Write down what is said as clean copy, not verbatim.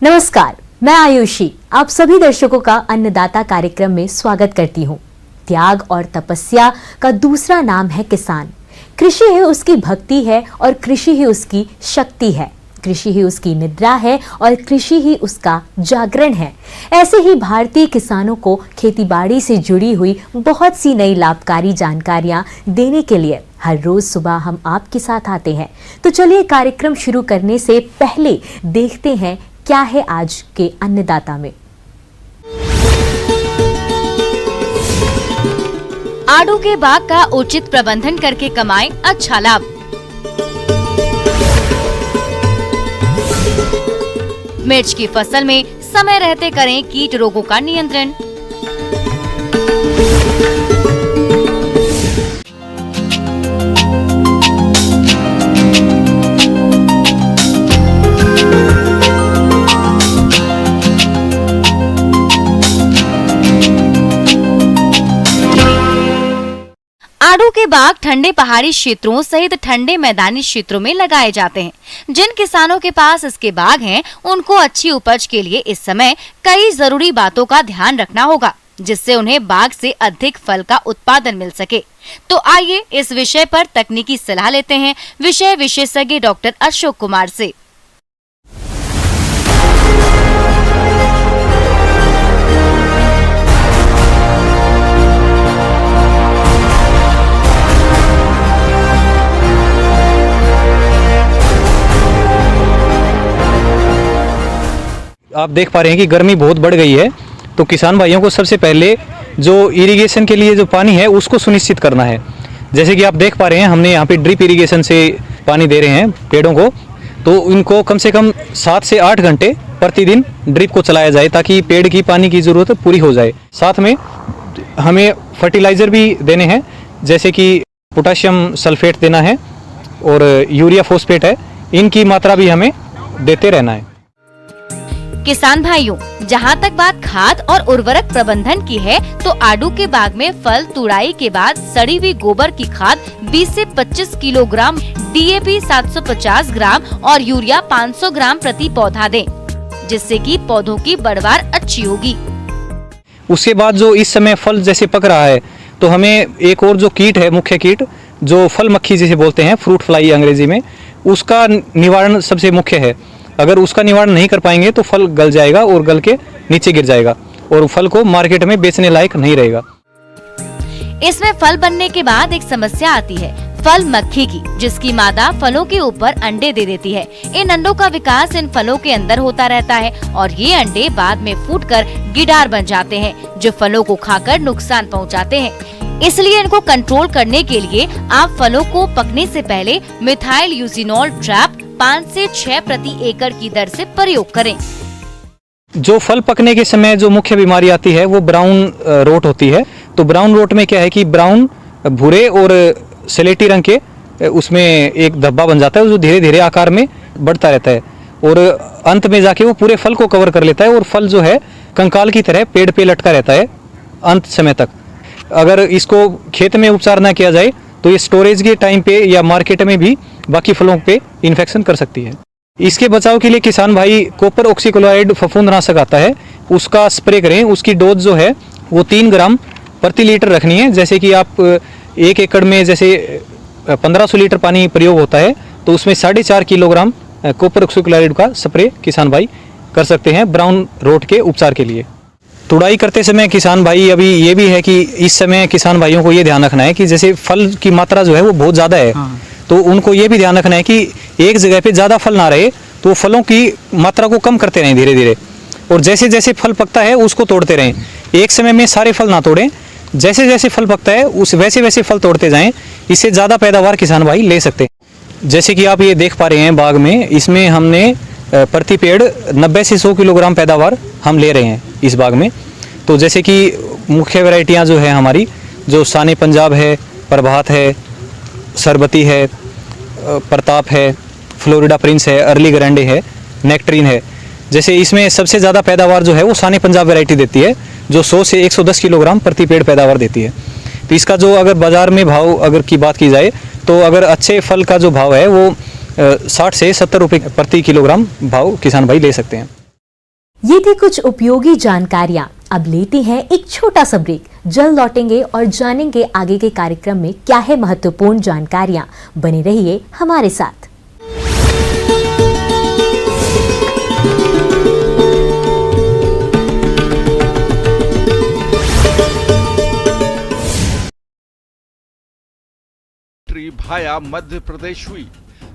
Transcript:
नमस्कार, मैं आयुषी आप सभी दर्शकों का अन्नदाता कार्यक्रम में स्वागत करती हूँ। त्याग और तपस्या का दूसरा नाम है किसान। कृषि ही उसकी भक्ति है और कृषि ही उसकी शक्ति है। कृषि ही उसकी निद्रा है और कृषि ही उसका जागरण है। ऐसे ही भारतीय किसानों को खेतीबाड़ी से जुड़ी हुई बहुत सी नई लाभकारी जानकारियां देने के लिए हर रोज सुबह हम आपके साथ आते हैं। तो चलिए कार्यक्रम शुरू करने से पहले देखते हैं क्या है आज के अन्नदाता में। आड़ू के बाग का उचित प्रबंधन करके कमाएं अच्छा लाभ। मिर्च की फसल में समय रहते करें कीट रोगों का नियंत्रण। आड़ू के बाग ठंडे पहाड़ी क्षेत्रों सहित ठंडे मैदानी क्षेत्रों में लगाए जाते हैं। जिन किसानों के पास इसके बाग हैं, उनको अच्छी उपज के लिए इस समय कई जरूरी बातों का ध्यान रखना होगा, जिससे उन्हें बाग से अधिक फल का उत्पादन मिल सके। तो आइए इस विषय पर तकनीकी सलाह लेते हैं विषय विशेषज्ञ डॉक्टर अशोक कुमार से। आप देख पा रहे हैं कि गर्मी बहुत बढ़ गई है, तो किसान भाइयों को सबसे पहले जो इरिगेशन के लिए जो पानी है उसको सुनिश्चित करना है। जैसे कि आप देख पा रहे हैं, हमने यहाँ पे ड्रिप इरिगेशन से पानी दे रहे हैं पेड़ों को, तो इनको कम से कम 7 से 8 घंटे प्रतिदिन ड्रिप को चलाया जाए ताकि पेड़ की पानी की ज़रूरत पूरी हो जाए। साथ में हमें फर्टिलाइज़र भी देने हैं, जैसे कि पोटाशियम सल्फेट देना है और यूरिया फॉस्फेट है, इनकी मात्रा भी हमें देते रहना है। किसान भाइयों, जहाँ तक बात खाद और उर्वरक प्रबंधन की है, तो आड़ू के बाग में फल तुड़ाई के बाद सड़ी हुई गोबर की खाद 20 से 25 किलोग्राम, DAP 750 ग्राम और यूरिया 500 ग्राम प्रति पौधा दें, जिससे कि पौधों की बढ़वार अच्छी होगी। उसके बाद जो इस समय फल जैसे पक रहा है, तो हमें एक और जो कीट है, मुख्य कीट जो फल मक्खी जिसे बोलते हैं, फ्रूट फ्लाई अंग्रेजी में, उसका निवारण सबसे मुख्य है। अगर उसका निवारण नहीं कर पाएंगे तो फल गल जाएगा और गल के नीचे गिर जाएगा और फल को मार्केट में बेचने लायक नहीं रहेगा। इसमें फल बनने के बाद एक समस्या आती है फल मक्खी की, जिसकी मादा फलों के ऊपर अंडे दे देती है। इन अंडों का विकास इन फलों के अंदर होता रहता है और ये अंडे बाद में फूटकर गिडार बन जाते हैं, जो फलों को खाकर नुकसान पहुंचाते हैं। इसलिए इनको कंट्रोल करने के लिए आप फलों को पकने से पहले मिथाइल यूजिनोल ट्रैप 5 से 6 प्रति एकड़ की दर से प्रयोग करें। जो फल पकने के समय जो मुख्य बीमारी आती है वो ब्राउन रोट होती है। तो ब्राउन रोट में क्या है कि ब्राउन, भूरे और स्लेटी रंग के उसमें एक धब्बा बन जाता है, जो धीरे धीरे आकार में बढ़ता रहता है और अंत में जाके वो पूरे फल को कवर कर लेता है और फल जो है कंकाल की तरह पेड़ पे लटका रहता है अंत समय तक। अगर इसको खेत में उपचार ना किया जाए तो ये स्टोरेज के टाइम पे या मार्केट में भी बाकी फलों पे इन्फेक्शन कर सकती है। इसके बचाव के लिए किसान भाई कॉपर ऑक्सीक्लोराइड फफूंदनाशक आता है, उसका स्प्रे करें। उसकी डोज जो है वो 3 ग्राम प्रति लीटर रखनी है। जैसे कि आप 1 एकड़ में जैसे 1500 लीटर पानी प्रयोग होता है, तो उसमें 4.5 किलोग्राम कॉपर ऑक्सीक्लोराइड का स्प्रे किसान भाई कर सकते हैं ब्राउन रोट के उपचार के लिए। तुड़ाई करते समय किसान भाई अभी ये भी है कि इस समय किसान भाइयों को ये ध्यान रखना है कि जैसे फल की मात्रा जो है वो बहुत ज़्यादा है, तो उनको ये भी ध्यान रखना है कि एक जगह पे ज़्यादा फल ना रहे, तो फलों की मात्रा को कम करते रहें धीरे धीरे, और जैसे जैसे फल पकता है उसको तोड़ते रहें। एक समय में सारे फल ना तोड़ें, जैसे जैसे फल पकता है उस वैसे वैसे फल तोड़ते जाएँ, इससे ज़्यादा पैदावार किसान भाई ले सकते हैं। जैसे कि आप ये देख पा रहे हैं बाग में, इसमें हमने प्रति पेड़ 90 से 100 किलोग्राम पैदावार हम ले रहे हैं इस बाग में। तो जैसे कि मुख्य वैरायटियां जो है हमारी, जो साने पंजाब है, प्रभात है, सरबती है, प्रताप है, फ्लोरिडा प्रिंस है, अर्ली ग्रैंडे है, नेक्टरीन है। जैसे इसमें सबसे ज़्यादा पैदावार जो है वो साने पंजाब वैरायटी देती है, जो 100 से 110 किलोग्राम प्रति पेड़ पैदावार देती है। तो इसका जो अगर बाज़ार में भाव अगर की बात की जाए, तो अगर अच्छे फल का जो भाव है वो 60 से 70 रुपये प्रति किलोग्राम भाव किसान भाई ले सकते हैं। ये थी कुछ उपयोगी जानकारियां। अब लेते हैं एक छोटा सा ब्रेक। जल्द लौटेंगे और जानेंगे आगे के कार्यक्रम में क्या है महत्वपूर्ण जानकारियां। बने रहिए हमारे साथ। भाया मध्य प्रदेश हुई।